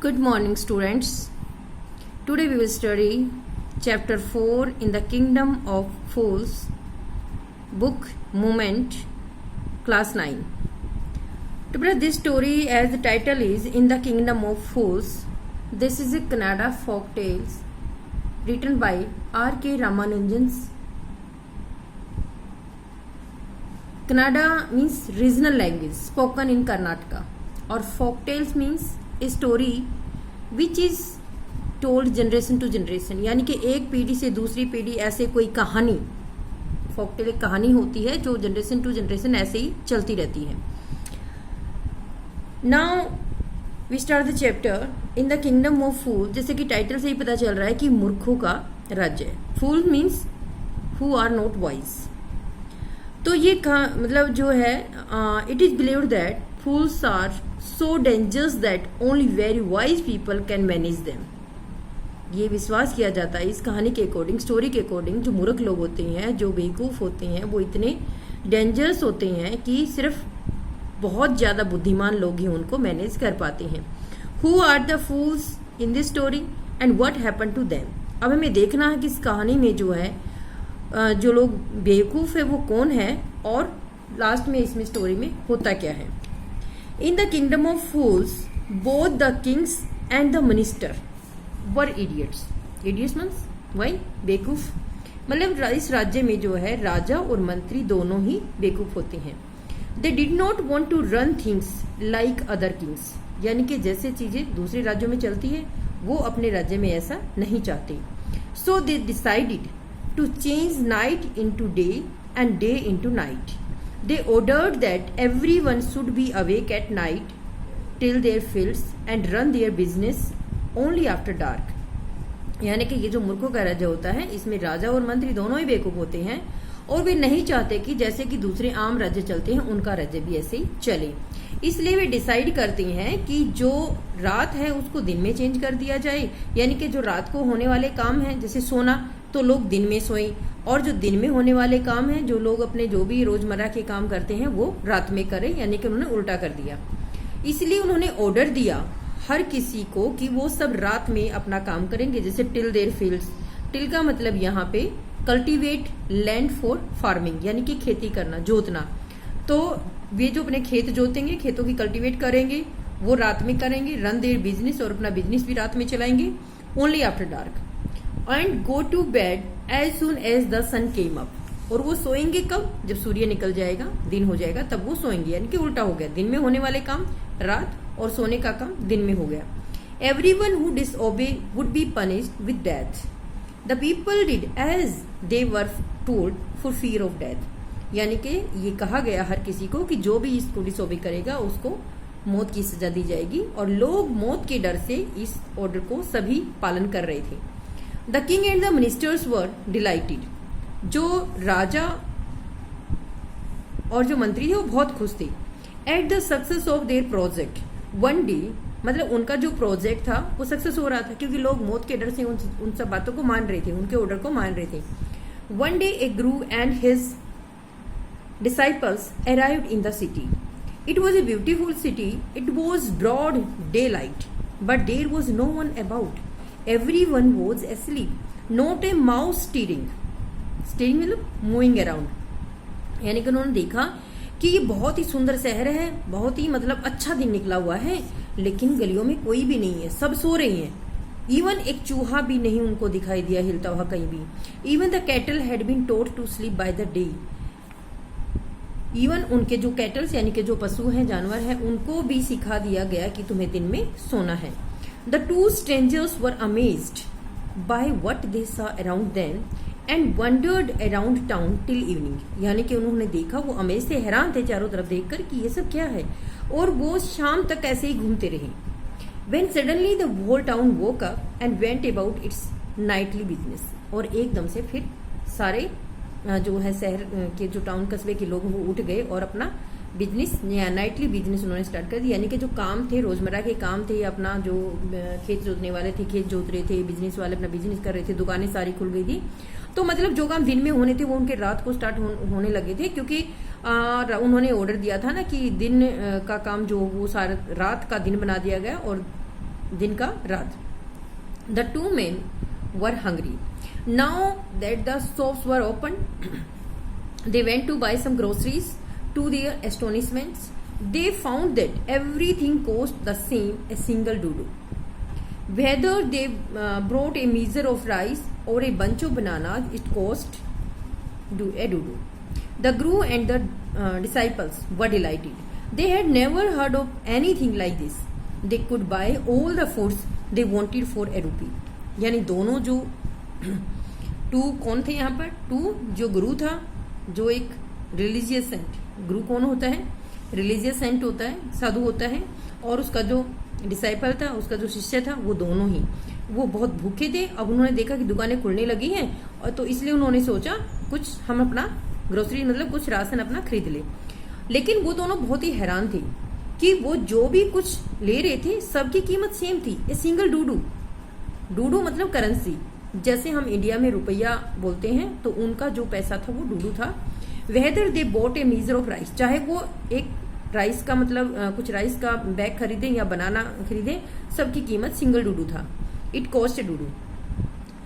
Good morning, students. Today we will study chapter 4 in the Kingdom of Fools, book Moment, class 9. To this story, as the title is In the Kingdom of Fools, this is a Kannada folk tales written by R.K. Ramanujan. Kannada means regional language spoken in Karnataka, or folk tales means a story which is told generation to generation, यानी कि एक पीढ़ी से दूसरी पीढ़ी ऐसे कोई कहानी, फोक टेल एक कहानी होती है जो जनरेशन टू जनरेशन ऐसे ही चलती रहती है. Now we start the chapter in the kingdom of fool. जैसे कि टाइटल से ही पता चल रहा है कि मूर्खों का राज्य है. Fool means who are not wise. तो ये मतलब जो है, it is believed that fools are so dangerous that only very wise people can manage them. ये विश्वास किया जाता है इस कहानी के अकॉर्डिंग, स्टोरी के अकॉर्डिंग, जो मूर्ख लोग होते हैं, जो बेवकूफ होते हैं, वो इतने डेंजरस होते हैं कि सिर्फ बहुत ज्यादा बुद्धिमान लोग ही उनको मैनेज कर पाते हैं. Who are the fools in this story and what happen to them. अब हमें देखना है कि इस कहानी में जो है जो लोग बेवकूफ है वो कौन है और लास्ट में इसमें स्टोरी में होता क्या है. इन the kingdom of fools both the kings and the minister were idiots. Idiots means वही बेवकूफ, मतलब इस राज्य में जो है राजा और मंत्री दोनों ही बेवकूफ होते हैं. They did not want to run things like other kings, यानी कि जैसे चीजें दूसरे राज्यों में चलती है वो अपने राज्य में ऐसा नहीं चाहते. So they decided to change night into day and day into night. They ordered that everyone should be awake at night till their fields and run their business only after dark. यानी कि ये जो मूर्खों का राज्य होता है इसमें राजा और मंत्री दोनों ही बेवकूफ होते हैं और वे नहीं चाहते कि जैसे कि दूसरे आम राज्य चलते हैं उनका राज्य भी ऐसे ही चले. इसलिए वे डिसाइड करते हैं कि जो रात है उसको दिन में चेंज कर दिया जाए, यानी कि जो रात को होने वाले काम है जैसे सोना तो लोग दिन में सोएं, और जो दिन में होने वाले काम हैं जो लोग अपने जो भी रोजमर्रा के काम करते हैं वो रात में करें, यानी कि उन्होंने उल्टा कर दिया. इसलिए उन्होंने ऑर्डर दिया हर किसी को कि वो सब रात में अपना काम करेंगे. जैसे टिल देयर फील्ड्स, टिल का मतलब यहाँ पे कल्टीवेट लैंड फॉर फार्मिंग, यानी कि खेती करना, जोतना. तो वे जो अपने खेत जोतेंगे, खेतों की कल्टीवेट करेंगे, वो रात में करेंगे. रन देयर बिजनेस, और अपना बिजनेस भी रात में चलाएंगे. Only after dark and go to bed as soon as the sun came up. और वो सोएंगे कब? जब सूर्य निकल जाएगा, दिन हो जाएगा, तब वो सोएंगे. यानी कि उल्टा हो गया, दिन में होने वाले काम रात और सोने का काम दिन में हो गया. Everyone who disobey would be punished with death. The people did as they were told for fear of death. यानी कि ये कहा गया हर किसी को कि जो भी इसको डिसओबे करेगा उसको मौत की सजा दी जाएगी, और लोग मौत के डर से इस ऑर्डर को सभी पालन कर रहे थे. The king and the ministers were dilated. जो राजा और जो मंत्री थे वो बहुत खुश थे. At the success of their project one day, मतलब उनका जो प्रोजेक्ट था वो सक्सेस हो रहा था क्योंकि लोग मौत के डर से उन सब बातों को मान रहे थे, उनके ऑर्डर को मान रहे थे. One day A Guru and his disciples arrived in the city. It was a beautiful city. It was broad daylight, but there was no one about. Everyone was asleep. Not a mouse stirring. Stirring मतलब moving around. यानी कि उन्होंने देखा कि ये बहुत ही सुंदर शहर है, बहुत ही मतलब अच्छा दिन निकला हुआ है, लेकिन गलियों में कोई भी नहीं है, सब सो रहे हैं. इवन एक चूहा भी नहीं उनको दिखाई दिया हिलता हुआ कहीं भी. Even the cattle had been taught to sleep by the day. Even उनके जो कैटल्स यानी कि जो पशु हैं, जानवर हैं, उनको भी सिखा दिया गया कि तुम्हें दिन में सोना है. The two strangers were amazed by what they saw around them and wandered around town till evening. यानी कि उन्होंने देखा, वो अमेज थे, हैरान थे चारों तरफ देखकर कि ये सब क्या है, और वो शाम तक ऐसे ही घूमते रहे. When suddenly the whole town woke up and went about its nightly business. और एकदम से फिर सारे जो है शहर के जो टाउन कस्बे के लोग वो उठ गए और अपना बिजनेस या नाइटली बिजनेस उन्होंने स्टार्ट कर दिया. यानी कि जो काम थे, रोजमर्रा के काम थे, अपना जो खेत जोतने वाले थे खेत जोत रहे थे, बिजनेस वाले अपना बिजनेस कर रहे थे, दुकानें सारी खुल गई थी. तो मतलब जो काम दिन में होने थे वो उनके रात को स्टार्ट होने लगे थे, क्योंकि उन्होंने ऑर्डर दिया था ना कि दिन का काम जो वो सारा रात का दिन बना दिया गया और दिन का रात. The two men were hungry. Now that the shops were open, they went to buy some groceries. To their astonishment, they found that everything cost the same, a single dodo. Whether they brought a measure of rice or a bunch of bananas, it cost a dodo. The Guru and the disciples were delighted. They had never heard of anything like this. They could buy all the foods they wanted for a rupee. यानी दोनों जो to कौन थे यहाँ पर? To जो गुरु था, जो एक रिलीजियस सेंट. गुरु कौन होता है? रिलीजियस सेंट होता है, साधु होता है. और उसका जो डिसाइपल था, उसका जो शिष्य था, वो दोनों ही वो बहुत भूखे थे. अब उन्होंने देखा कि दुकानें खुलने लगी हैं, और तो इसलिए उन्होंने सोचा कुछ हम अपना ग्रोसरी मतलब कुछ राशन अपना खरीद ले. लेकिन वो दोनों बहुत ही हैरान थे कि वो जो भी कुछ ले रहे थे सबकी कीमत सेम थी. ए सिंगल डूडू. डूडू मतलब करेंसी. जैसे हम इंडिया में रुपया बोलते हैं तो उनका जो पैसा था वो डूडू था. Whether they bought a measure of rice, चाहे वो एक राइस का मतलब कुछ राइस का बैग खरीदे या बनाना खरीदे, सबकी कीमत सिंगल डूडू था. इट कॉस्ट ए डूडू.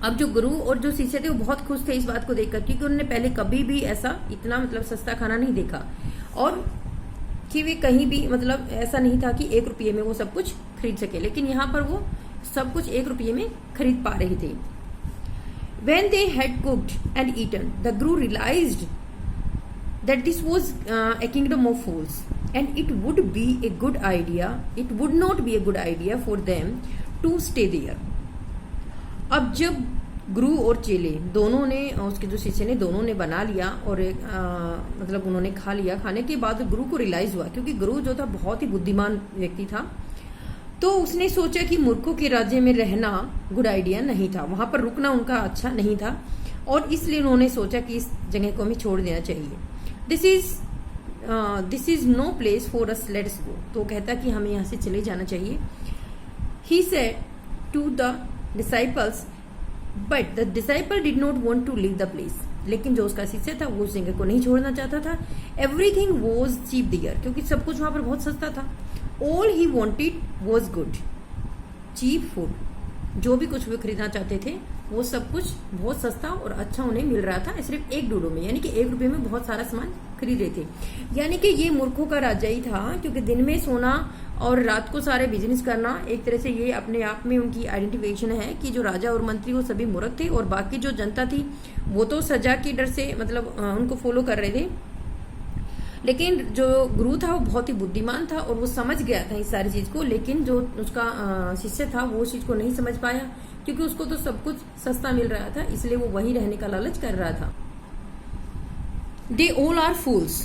अब जो गुरु और जो शिष्य थे वो बहुत खुश थे इस बात को देखकर, क्योंकि उन्होंने पहले कभी भी ऐसा इतना मतलब सस्ता खाना नहीं देखा, और कि वे कहीं भी मतलब ऐसा नहीं था कि 1 रुपये में वो सब कुछ खरीद सके. लेकिन यहाँ पर वो सब कुछ 1 रुपये में खरीद पा रहे थे. When they had cooked and eaten, the Guru realized that this was a kingdom of fools, and it would be a good idea. It would not be a good idea for them to stay there. अब जब गुरु और चेले दोनों ने, उसके जो शिष्य ने, दोनों ने बना लिया और मतलब उन्होंने खा लिया. खाने के बाद गुरु को रियलाइज हुआ, क्योंकि गुरु जो था बहुत ही बुद्धिमान व्यक्ति था, तो उसने सोचा कि मूर्खों के राज्य में रहना गुड आइडिया नहीं था, वहां पर रुकना उनका अच्छा नहीं था, और इसलिए उन्होंने सोचा कि इस जगह को हमें छोड़ देना चाहिए. This is no place for us, let's go. तो कहता कि हमें यहाँ से चले जाना चाहिए. He said to the disciples, but the disciple did not want to leave the place. लेकिन जो उसका शिष्य था वो उस जगह को नहीं छोड़ना चाहता था. एवरीथिंग वॉज चीप देयर, क्योंकि सब कुछ वहां पर बहुत सस्ता था. All he wanted was good, cheap food. जो भी कुछ वे खरीदना चाहते थे वो सब कुछ बहुत सस्ता और अच्छा उन्हें मिल रहा था, सिर्फ 1 डूडो में. यानी कि 1 रुपये में बहुत सारा सामान खरीद रहे थे. यानी कि ये मूर्खों का राज्य ही था, क्योंकि दिन में सोना और रात को सारे बिजनेस करना, एक तरह से ये अपने आप में उनकी आइडेंटिफिकेशन है कि जो राजा और मंत्री वो सभी मूर्ख थे, और बाकी जो जनता थी वो तो सजा की डर से मतलब उनको फॉलो कर रहे थे. लेकिन जो गुरु था वो बहुत ही बुद्धिमान था और वो समझ गया था इस सारी चीज को. लेकिन जो उसका शिष्य था वो उस चीज को नहीं समझ पाया, क्योंकि उसको तो सब कुछ सस्ता मिल रहा था, इसलिए वो वहीं रहने का लालच कर रहा था. They all are fools,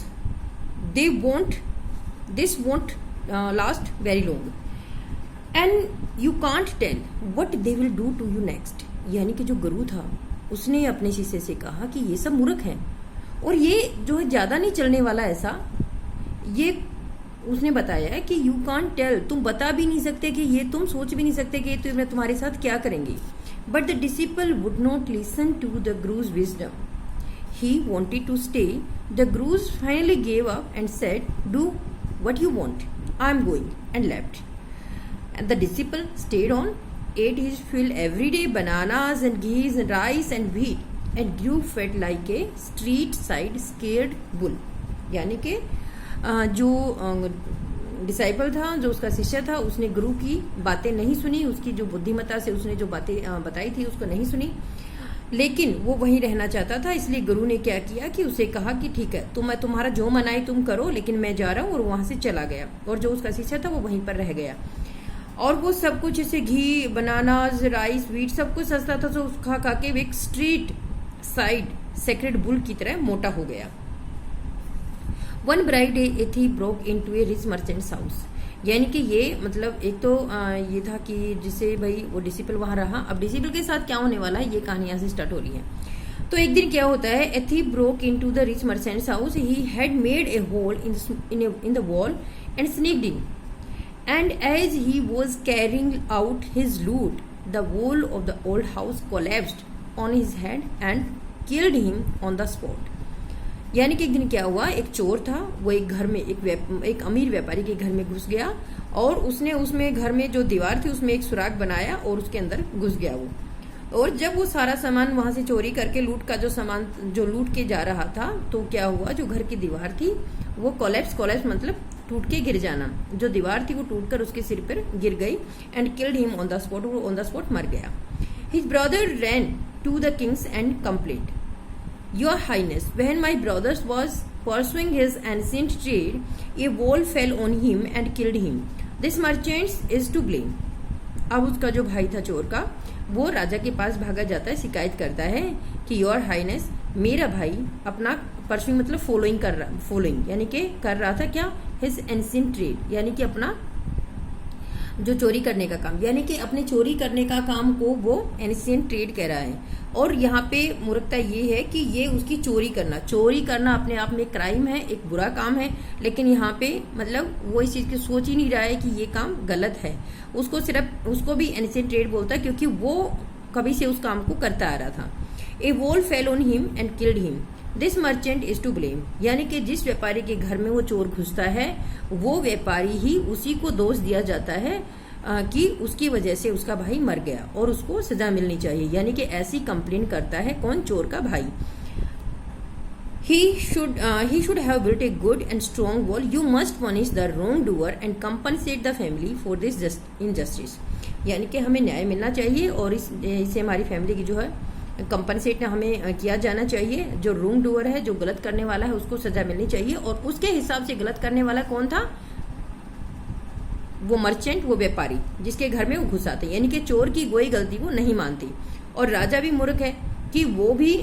they won't this won't last very long, and you can't tell what they will do to you next. यानी कि जो गुरु था उसने अपने शिष्य से कहा कि ये सब मूर्ख हैं और ये जो है ज्यादा नहीं चलने वाला. ऐसा ये उसने बताया है कि यू कांट टेल, तुम बता भी नहीं सकते, कि ये तुम सोच भी नहीं सकते कि ये तुम्हारे साथ क्या करेंगे. But the disciple would not listen to the guru's wisdom. He wanted to stay. The guru's finally gave up and said, do what you want, I am going, and left. And the disciple stayed on, ate his fill every day, bananas and ghee and rice and wheat, and grew fat like a street side scared bull. यानी कि जो disciple था, जो उसका शिष्य था, उसने गुरु की बातें नहीं सुनी, उसकी जो बुद्धिमत्ता से उसने जो बातें बताई थी उसको नहीं सुनी, लेकिन वो वहीं रहना चाहता था. इसलिए गुरु ने क्या किया कि उसे कहा कि ठीक है, मैं तुम्हारा जो मनाई तुम करो, लेकिन मैं जा रहा हूँ, और वहां से चला गया. और जो उसका शिष्य था वो वहीं पर रह गया, और वो सब कुछ जैसे घी, बनानास, राइस, व्हीट सब कुछ सस्ता था, तो खा खा के एक स्ट्रीट साइड सेक्रेड बुल की तरह मोटा हो गया. One bright day a thief broke into a rich merchant's house. यानी कि ये मतलब एक तो ये था कि जिसे भाई वो डिसिपल वहां रहा. अब डिसिपल के साथ क्या होने वाला है, ये कहानी यहाँ से स्टार्ट हो रही है. तो एक दिन क्या होता है, a thief broke into the rich merchant's house. He had made a hole in the wall and sneaked in. And as he was carrying out his loot, the wall of the old house collapsed on his head and killed him on the spot. यानी कि एक दिन क्या हुआ, एक चोर था, वो एक घर में एक अमीर व्यापारी के घर में घुस गया और उसने उसमें घर में जो दीवार थी उसमें एक सुराग बनाया और उसके अंदर घुस गया वो। और जब वो सारा सामान वहां से चोरी करके लूट का जो सामान जो लूट के जा रहा था, तो क्या हुआ, जो घर की दीवार थी वो कोलैप्स मतलब टूट के गिर जाना, जो दीवार थी वो टूटकर उसके सिर पर गिर गई and killed him on the spot, वो ऑन द स्पॉट मर गया। His brother ran to the kings and complaint, your highness, when my brother was pursuing his ancient trade, a wall fell on him and killed him. This merchant is to blame. अब उसका जो भाई था चोर का, वो राजा के पास भागा जाता है, शिकायत करता है कि योर हाइनेस, मेरा भाई अपना परस्यूइंग मतलब फॉलोइंग यानी कि कर रहा था क्या, हिज एंशिएंट ट्रेड, यानी कि अपना जो चोरी करने का काम, यानी कि अपने चोरी करने का काम को वो एंशिएंट ट्रेड कह रहा है। और यहाँ पे मूर्खता ये है कि ये उसकी चोरी करना अपने आप में क्राइम है, एक बुरा काम है, लेकिन यहाँ पे मतलब वो इस चीज की सोच ही नहीं रहा है कि ये काम गलत है। उसको भी एंशिएंट ट्रेड बोलता है क्योंकि वो कभी से उस काम को करता आ रहा था। A wall fell on him and killed him, this merchant is to blame, यानी कि जिस व्यापारी के घर में वो चोर घुसता है वो व्यापारी ही, उसी को दोष दिया जाता है कि उसकी वजह से उसका भाई मर गया और उसको सजा मिलनी चाहिए, यानी कि ऐसी कंप्लेन करता है कौन, चोर का भाई। He should have built a good and strong wall. You must punish the wrongdoer and compensate the family for this injustice. यानी कि हमें न्याय मिलना चाहिए और इससे हमारी फैमिली की जो है कंपनसेट हमें किया जाना चाहिए। जो रॉन्ग डूअर है, जो गलत करने वाला है, उसको सजा मिलनी चाहिए। और उसके हिसाब से गलत करने वाला कौन था, वो मर्चेंट, वो व्यापारी जिसके घर में वो घुसा था, यानी कि चोर की कोई गलती वो नहीं मानती। और राजा भी मूर्ख है कि वो भी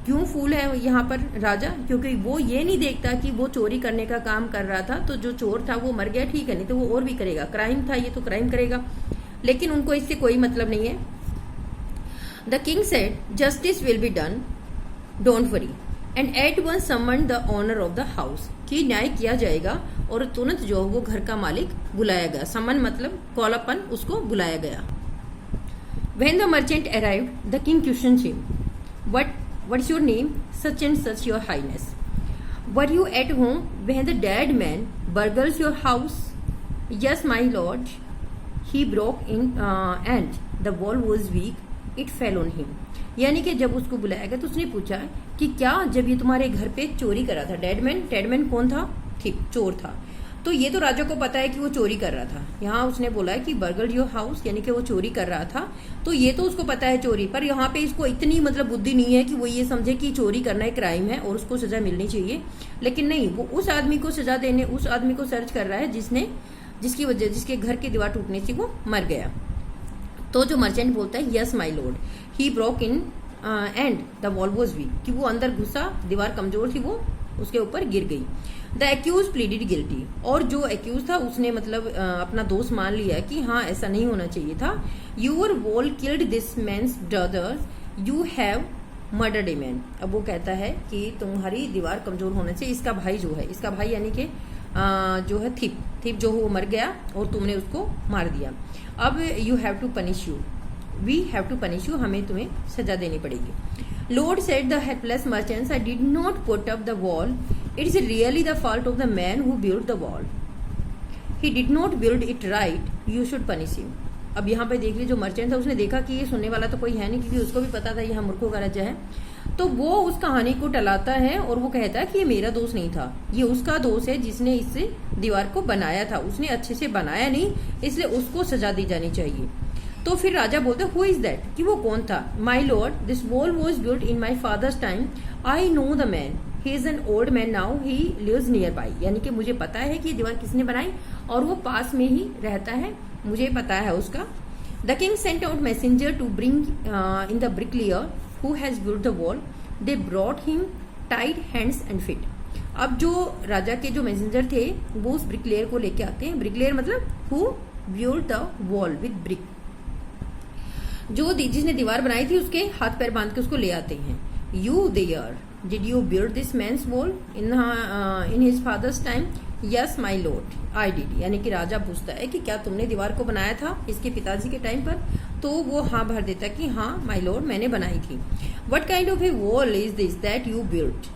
क्यों फूल है यहाँ पर राजा, क्योंकि वो ये नहीं देखता कि वो चोरी करने का काम कर रहा था तो जो चोर था वो मर गया, ठीक है, नहीं तो वो और भी करेगा, क्राइम था ये तो क्राइम करेगा, लेकिन उनको इससे कोई मतलब नहीं है। The king said, justice will be done, don't worry, and at once summoned the owner of the house, कि न्याय किया जाएगा और तुरंत जो वो घर का मालिक बुलाया गया। समन मतलब कॉल अपन, उसको बुलाया गया। When the merchant arrived, the king questioned him, What's your name? Such and such, your highness. Were you at home when the dead man burgled your house? Yes, my lord. He broke in and the wall was weak. It fell on him. यानी कि जब उसको बुलाया गया तो उसने पूछा कि क्या जब ये तुम्हारे घर पे चोरी कर रहा था, डेडमैन कौन था, ठीक, चोर था, तो ये तो राजा को पता है कि वो चोरी कर रहा था। यहाँ उसने बोला है कि बर्गल योर हाउस, यानी कि वो चोरी कर रहा था, तो ये तो उसको पता है चोरी, पर यहाँ पे इसको इतनी मतलब बुद्धि नहीं है कि वो ये समझे कि चोरी करना एक क्राइम है और उसको सजा मिलनी चाहिए। लेकिन नहीं, वो उस आदमी को सजा देने, उस आदमी को सर्च कर रहा है जिसके घर की दीवार टूटने से वो मर गया। तो जो मर्चेंट बोलता है, yes my lord, he broke in and the wall was weak, कि वो अंदर घुसा, दीवार कमजोर थी, वो उसके ऊपर गिर गई। द एक्यूज प्लीडेड गिल्टी, और जो एक्यूज था उसने मतलब अपना दोष मान लिया कि हाँ ऐसा नहीं होना चाहिए था। Your wall killed this man's brother, you have murdered a man. अब वो कहता है कि तुम्हारी दीवार कमजोर होने से इसका भाई जो है, इसका भाई यानी कि जो है थिप जो वो मर गया और तुमने उसको मार दिया। अब you have to punish you, we have to punish you, हमें तुम्हें सजा देनी पड़ेगी। Lord said the helpless merchants, I did not put up the wall, it is really the fault of the man who build the wall, he did not build it right, you should punish him. अब यहाँ पे देख लीजिए, जो merchant था उसने देखा कि ये सुनने वाला तो कोई है नहीं, क्योंकि उसको भी पता था यह मूर्खों का राज्य है, तो वो उस कहानी को टलाता है और वो कहता है कि ये मेरा दोष नहीं था, ये उसका दोष है जिसने इससे दीवार को बनाया था, उसने अच्छे से बनाया नहीं, इसलिए उसको सजा दी जानी चाहिए। तो फिर राजा बोलते, हु इज दैट, कि वो कौन था। My lord, this wall was built in my father's time, I know the man, he is an old man now, he lives nearby, यानी कि मुझे पता है कि दीवार किसने बनाई और वो पास में ही रहता है, मुझे पता है उसका। The king sent out messenger to bring in the bricklayer who has built the wall, they brought him tied hands and feet. अब जो राजा के जो मैसेंजर थे वो उस ब्रिकलेयर को लेके आते हैं, ब्रिकलेयर मतलब who built the wall with brick, जो जिसने दीवार बनाई थी उसके हाथ पैर बांध के उसको ले आते हैं। You there, did you build this man's wall in his father's time, yes my lord I did, यानी कि राजा पूछता है कि क्या तुमने दीवार को बनाया था इसके पिताजी के टाइम पर, तो वो हाँ भर देता है कि हाँ माई लॉर्ड मैंने बनाई थी। What kind of a wall is this that you built,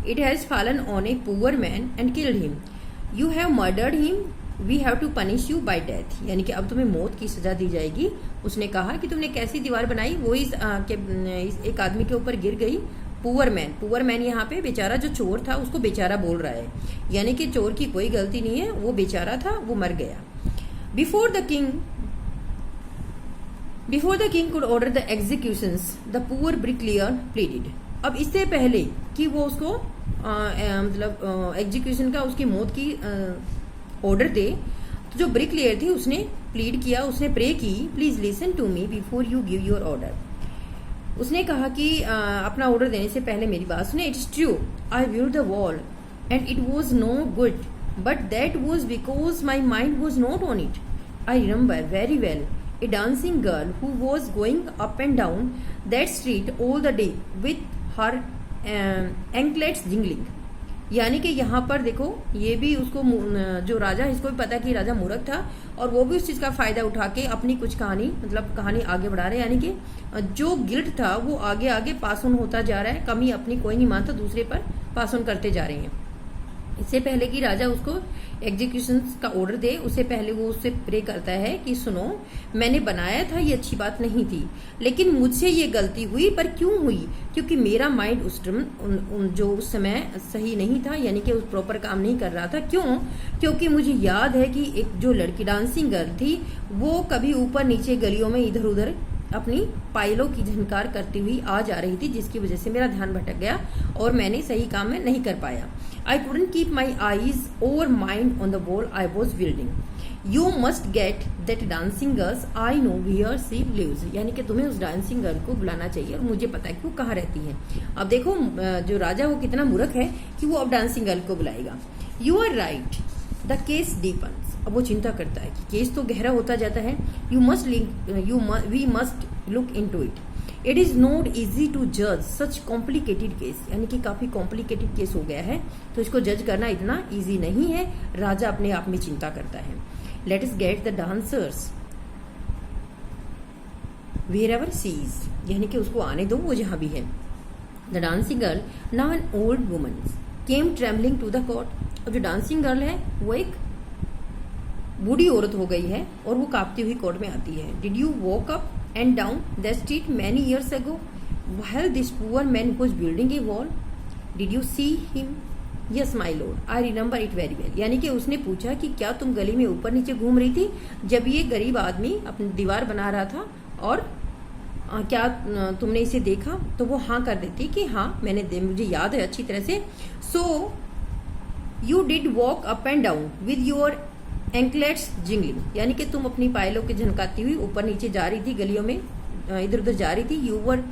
it has fallen on a poor man and killed him, you have murdered him, we have to punish you by death, यानी कि अब तुम्हें मौत की सजा दी जाएगी। उसने कहा कि तुमने कैसी दीवार बनाई, वो इस एक आदमी के ऊपर गिर गई। पुअर मैन यहाँ पे बेचारा जो चोर था उसको बेचारा बोल रहा है, यानी कि चोर की कोई गलती नहीं है, वो बेचारा था, वो मर गया। Before the king could order the executions the poor bricklayer pleaded. अब इससे पहले कि वो उसको मतलब एग्जीक्यूशन का, उसकी मौत की ऑर्डर दे, तो जो ब्रिकलेयर थी उसने प्लीड किया, उसने प्रे की, please listen to me before you give your order. उसने कहा कि अपना ऑर्डर देने से पहले मेरी बात सुने। It is true I viewed the wall and it was no good, but that was because my mind was not on it. I remember very well a dancing girl who was going up and down that street all the day with her anklets jingling। यानी कि यहाँ पर देखो, ये भी उसको जो राजा, इसको भी पता कि राजा मूर्ख था और वो भी उस चीज का फायदा उठा के अपनी कुछ कहानी, मतलब कहानी आगे बढ़ा रहे हैं। यानी कि जो गिल्ट था वो आगे आगे पास ऑन होता जा रहा है, कमी अपनी कोई नहीं मानता, दूसरे पर पास ऑन करते जा रहे हैं। इससे पहले कि राजा उसको एग्जीक्यूशन का ऑर्डर दे, उससे पहले वो उससे प्रे करता है कि सुनो, मैंने बनाया था, ये अच्छी बात नहीं थी, लेकिन मुझसे ये गलती हुई। पर क्यों हुई? क्योंकि मेरा माइंड उस जो उस समय सही नहीं था, यानी कि उस प्रॉपर काम नहीं कर रहा था। क्यों? क्योंकि मुझे याद है कि एक जो लड़की डांसिंग गर्ल थी वो कभी ऊपर नीचे गलियों में इधर उधर अपनी पायलों की झनकार करती हुई आ जा रही थी, जिसकी वजह से मेरा ध्यान भटक गया और मैंने सही काम में नहीं कर पाया। I couldn't keep my eyes or mind on the wall I was building. You must get that dancing girl. I know where she lives. यानी कि तुम्हें उस डांसिंग गर्ल को बुलाना चाहिए और मुझे पता है कि वो कहाँ रहती है। अब देखो जो राजा वो कितना मूर्ख है कि वो अब डांसिंग गर्ल को बुलाएगा। You are right. The case deepens. अब वो चिंता करता है कि केस तो गहरा होता जाता है। We must look into it. It is not easy to जज सच कॉम्प्लिकेटेड केस, यानी कि काफी कॉम्प्लिकेटेड केस हो गया है, तो इसको जज करना इतना ईजी नहीं है। राजा अपने आप में चिंता करता है। Let us get the dancers wherever she is, यानी कि उसको आने दो वो जहां भी है। The dancing girl now an old woman came travelling to the court. अब जो डांसिंग गर्ल है वो एक बूढ़ी औरत हो गई है और वो कांपती हुई कोर्ट में आती है। Did you walk up and down the street many years ago while this poor man was building a wall? Did you see him? Yes my lord, I remember it very well। यानी कि उसने पूछा कि क्या तुम गली में ऊपर नीचे घूम रही थी जब ये गरीब आदमी अपनी दीवार बना रहा था, और क्या तुमने इसे देखा? तो वो हाँ कर देती कि हाँ मैंने, मुझे याद है अच्छी तरह से। So you did walk up and down with your anklets jingling, यानी कि तुम अपनी पायलों के झनकाती हुई ऊपर नीचे जा रही थी, गलियों में इधर उधर जा रही थी। You were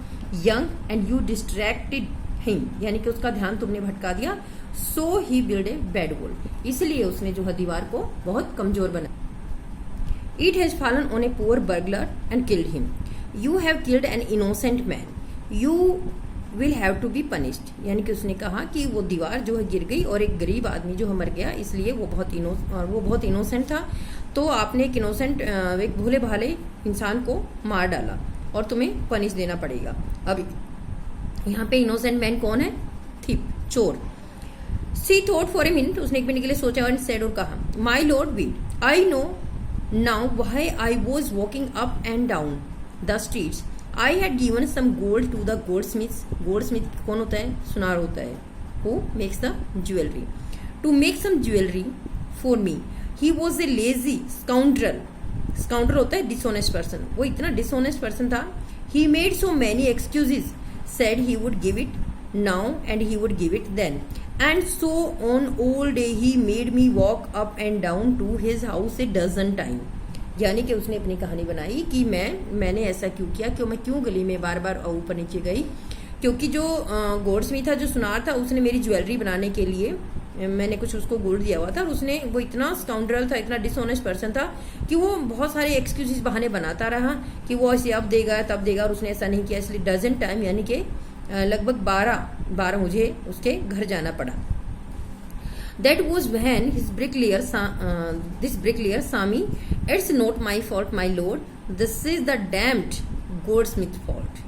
young and you distracted him, यानी कि उसका ध्यान तुमने भटका दिया। So he build a bad wall, इसलिए उसने जो है दीवार को बहुत कमजोर बना। It has fallen on a poor burglar and killed him, you have killed an innocent man, you will have to be punished. यानी कि उसने कहा कि वो दीवार जो है गिर गई और एक गरीब आदमी जो है मर गया, इसलिए वो बहुत इनोसेंट था, तो आपने एक इनोसेंट, एक भोले भाले इंसान को मार डाला और तुम्हें पनिश देना पड़ेगा। अब यहाँ पे इनोसेंट मैन कौन है? थीप, चोर। सी थॉट फॉर ए मिनट, उसने एक मिनट के लिए सोचा और सेड और कहा, my lord we, I know now why I was walking up and down the streets. I had given some gold to the goldsmiths. Goldsmith कौन होता है? सुनार होता है, who makes the jewelry. To make some jewelry for me. He was a lazy scoundrel. Scoundrel होता है dishonest person. वो इतना dishonest person था. He made so many excuses. Said he would give it now and he would give it then. And so on all day he made me walk up and down to his house a dozen times. यानी कि उसने अपनी कहानी बनाई कि मैंने ऐसा क्यों किया, क्यों मैं क्यों गली में बार बार ऊपर नीचे गई, क्योंकि जो गोल्डस्मिथ था, जो सुनार था, उसने मेरी ज्वेलरी बनाने के लिए मैंने कुछ उसको गोल्ड दिया हुआ था, और उसने, वो इतना स्काउंड्रल था, इतना डिसऑनेस्ट पर्सन था कि वो बहुत सारे एक्सक्यूजेस बहाने बनाता रहा कि वो ऐसे अब देगा तब देगा, और उसने ऐसा नहीं किया। इसलिए डजन टाइम, यानी कि लगभग 12 मुझे उसके घर जाना पड़ा। That was when this bricklayer saw me. It's not my fault, my lord. This is the damned goldsmith fault.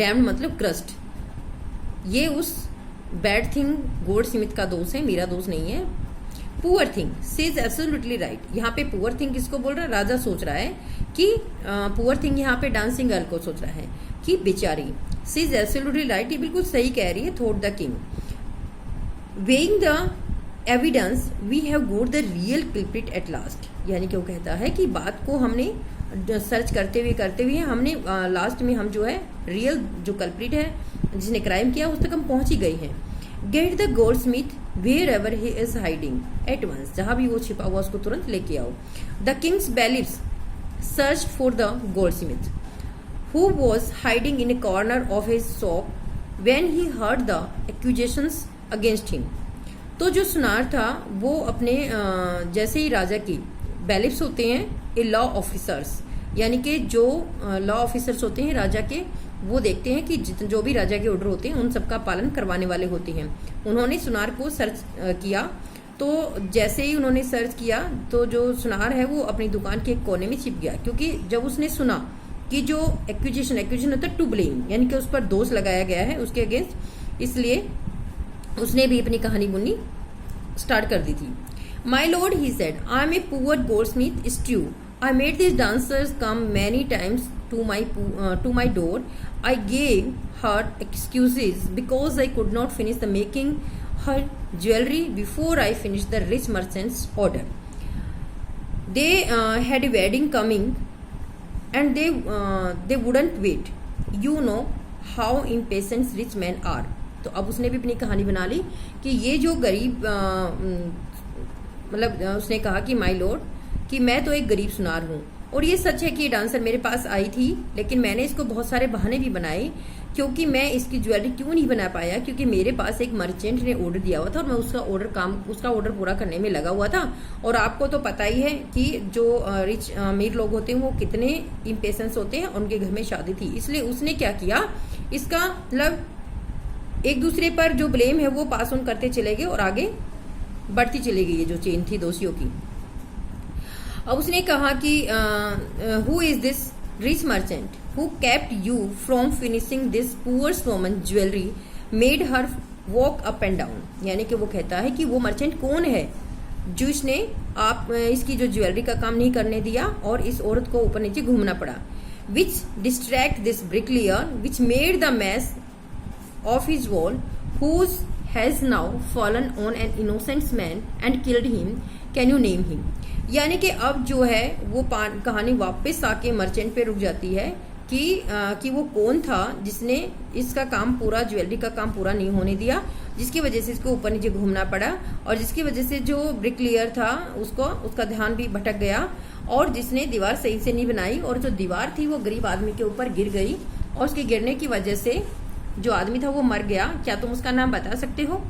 Damned मतलब crushed. ये उस बैड थिंग गोल्ड स्मिथ का दोष है, मेरा दोष नहीं है। Poor thing she is absolutely right. यहाँ पे पुअर थिंग किसको बोल रहा है? राजा सोच रहा है कि पुअर थिंग यहाँ पे डांसिंग गर्ल को सोच रहा है कि बेचारी। शी इज एब्सोल्युटली राइट, ये बिल्कुल सही कह रही है। Thought the king weighing the evidence we have got the real culprit at last. यानी कि वो कहता है कि बात को हमने सर्च करते हुए हमने लास्ट में हम जो है रियल जो कल्प्रिट है जिसने क्राइम किया उस तक हम पहुंच ही गए हैं। Get the goldsmith wherever he is hiding at once. जहां भी वो छिपा हुआ उसको तुरंत लेके आओ। The king's bailiffs search for the goldsmith who was hiding in a corner of his shop when he heard the accusations against him. तो जो सुनार था वो अपने जैसे ही राजा की बैलिव्स होते हैं ए लॉ ऑफिसर्स, यानी कि जो लॉ ऑफिसर्स होते हैं राजा के, वो देखते हैं कि जो भी राजा के ऑर्डर होते हैं उन सबका पालन करवाने वाले होते हैं। उन्होंने सुनार को सर्च किया, तो जैसे ही उन्होंने सर्च किया तो जो सुनार है वो अपनी दुकान के एक कोने में छिप गया, क्योंकि जब उसने सुना कि जो एक्यूजेशन होता है टू ब्लेम, यानी कि उस पर दोष लगाया गया है उसके अगेंस्ट, इसलिए उसने भी अपनी कहानी बुननी स्टार्ट कर दी थी। My lord he said I am a poor goldsmith स्ट्यू I made these dancers come many times to my door. I gave her excuses because I could not finish the making her jewelry before I finished the rich merchant's order. They had a wedding coming, and they wouldn't wait. You know how impatient rich men are. तो अब उसने भी अपनी कहानी बना ली कि ये जो गरीब मतलब उसने कहा कि माई लॉर्ड कि मैं तो एक गरीब सुनार हूँ, और ये सच है कि ये डांसर मेरे पास आई थी, लेकिन मैंने इसको बहुत सारे बहाने भी बनाए क्योंकि मैं इसकी ज्वेलरी क्यों नहीं बना पाया, क्योंकि मेरे पास एक मर्चेंट ने ऑर्डर दिया हुआ था और मैं उसका ऑर्डर पूरा करने में लगा हुआ था। और आपको तो पता ही है कि जो रिच अमीर लोग होते हैं वो कितने इम्पेशेंस होते हैं, उनके घर में शादी थी, इसलिए उसने क्या किया, इसका मतलब एक दूसरे पर जो ब्लेम है वो पास ऑन करते चले गए और आगे बढ़ती चली गई ये जो चेन थी दोषियों की। अब उसने कहा कि who is this rich merchant who kept you from finishing this poor woman jewellery made her walk up and down. यानी कि वो कहता है कि वो मर्चेंट कौन है जो इसने आप इसकी जो ज्वेलरी का काम नहीं करने दिया और इस औरत को ऊपर नीचे घूमना पड़ा। Which distract this bricklayer which made the mess of his wall whose has now fallen on an innocent man and killed him, can you name him. यानी कि अब जो है वो कहानी वापस आके मर्चेंट पे रुक जाती है कि वो कौन था जिसने इसका काम पूरा ज्वेलरी का काम पूरा नहीं होने दिया, जिसकी वजह से इसको ऊपर नीचे घूमना पड़ा और जिसकी वजह से जो ब्रिकलेयर था उसका ध्यान भी भटक गया और जिसने दीवार सही से नहीं बनाई और जो दीवार थी वो गरीब आदमी के ऊपर गिर गई और उसके गिरने की वजह से जो आदमी था वो मर गया। क्या तुम उसका नाम बता सकते हो?